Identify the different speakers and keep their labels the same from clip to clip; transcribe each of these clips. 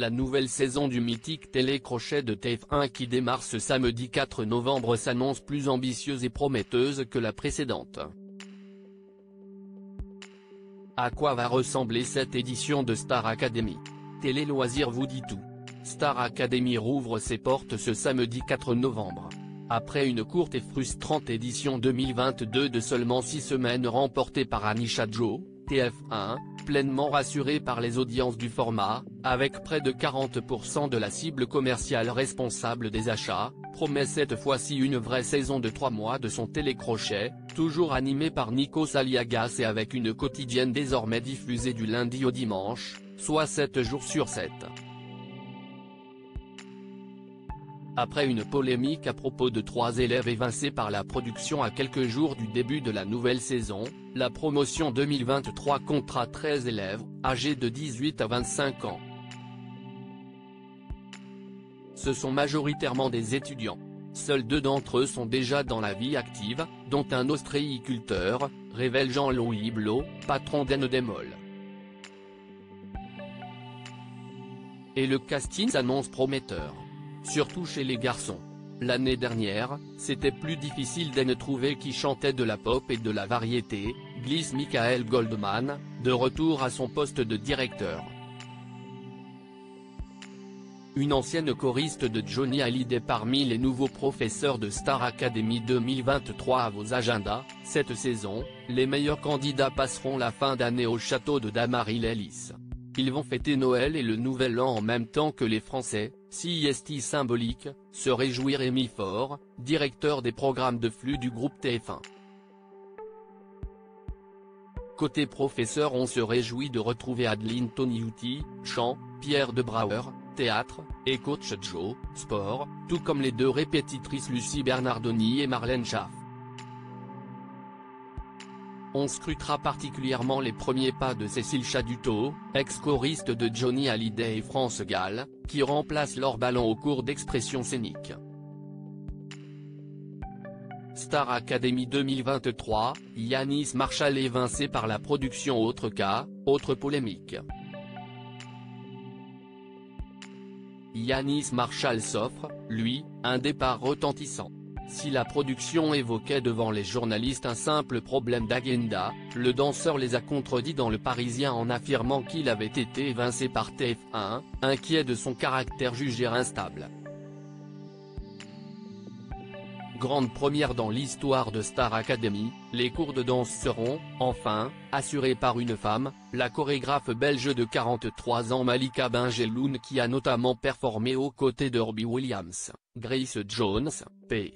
Speaker 1: la nouvelle saison du mythique télécrochet de TF1 qui démarre ce samedi 4 novembre s'annonce plus ambitieuse et prometteuse que la précédente. À quoi va ressembler cette édition de Star Academy? Télé Loisirs vous dit tout. Star Academy rouvre ses portes ce samedi 4 novembre. Après une courte et frustrante édition 2022 de seulement 6 semaines remportée par Anisha Joe, TF1, pleinement rassuré par les audiences du format, avec près de 40% de la cible commerciale responsable des achats, promet cette fois-ci une vraie saison de 3 mois de son télécrochet, toujours animé par Nikos Aliagas et avec une quotidienne désormais diffusée du lundi au dimanche, soit 7 jours sur 7. Après une polémique à propos de 3 élèves évincés par la production à quelques jours du début de la nouvelle saison, la promotion 2023 comptera 13 élèves, âgés de 18 à 25 ans. Ce sont majoritairement des étudiants. Seuls 2 d'entre eux sont déjà dans la vie active, dont un ostréiculteur, révèle Jean-Louis Blot, patron d'Endemol. Et le casting s'annonce prometteur. Surtout chez les garçons. L'année dernière, c'était plus difficile d'en trouver qui chantait de la pop et de la variété, glisse Michael Goldman, de retour à son poste de directeur. Une ancienne choriste de Johnny Hallyday parmi les nouveaux professeurs de Star Academy 2023 à vos agendas. Cette saison, les meilleurs candidats passeront la fin d'année au château de Damary-les-Lys. Ils vont fêter Noël et le Nouvel An en même temps que les Français, sieste symbolique, se réjouit Rémi Faure, directeur des programmes de flux du groupe TF1. Côté professeur, on se réjouit de retrouver Adeline Toniutti, chant, Pierre de Brouwer, théâtre, et coach Joe, sport, tout comme les 2 répétitrices Lucie Bernardoni et Marlène Schaff. On scrutera particulièrement les premiers pas de Cécile Chaduteau, ex-choriste de Johnny Hallyday et France Gall, qui remplace Laure Ballon au cours d'expression scénique. Star Academy 2023, Yanis Marshall évincé par la production. Autre cas, autre polémique. Yanis Marshall s'offre, lui, un départ retentissant. Si la production évoquait devant les journalistes un simple problème d'agenda, le danseur les a contredits dans Le Parisien en affirmant qu'il avait été évincé par TF1, inquiet de son caractère jugé instable. Grande première dans l'histoire de Star Academy, les cours de danse seront, enfin, assurés par une femme, la chorégraphe belge de 43 ans Malika Benjeloun qui a notamment performé aux côtés de Robbie Williams, Grace Jones, P.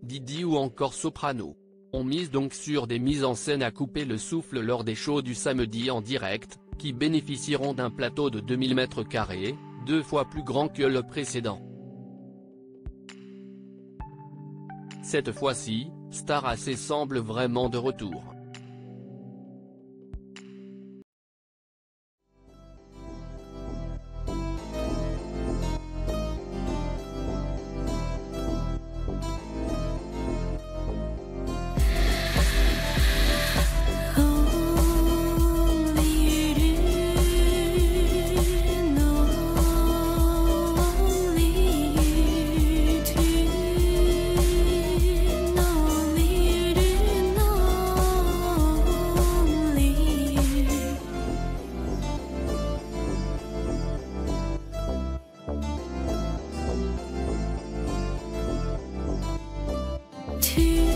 Speaker 1: Diddy ou encore Soprano. On mise donc sur des mises en scène à couper le souffle lors des shows du samedi en direct, qui bénéficieront d'un plateau de 2000 m², 2 fois plus grand que le précédent. Cette fois-ci, Star AC semble vraiment de retour.
Speaker 2: To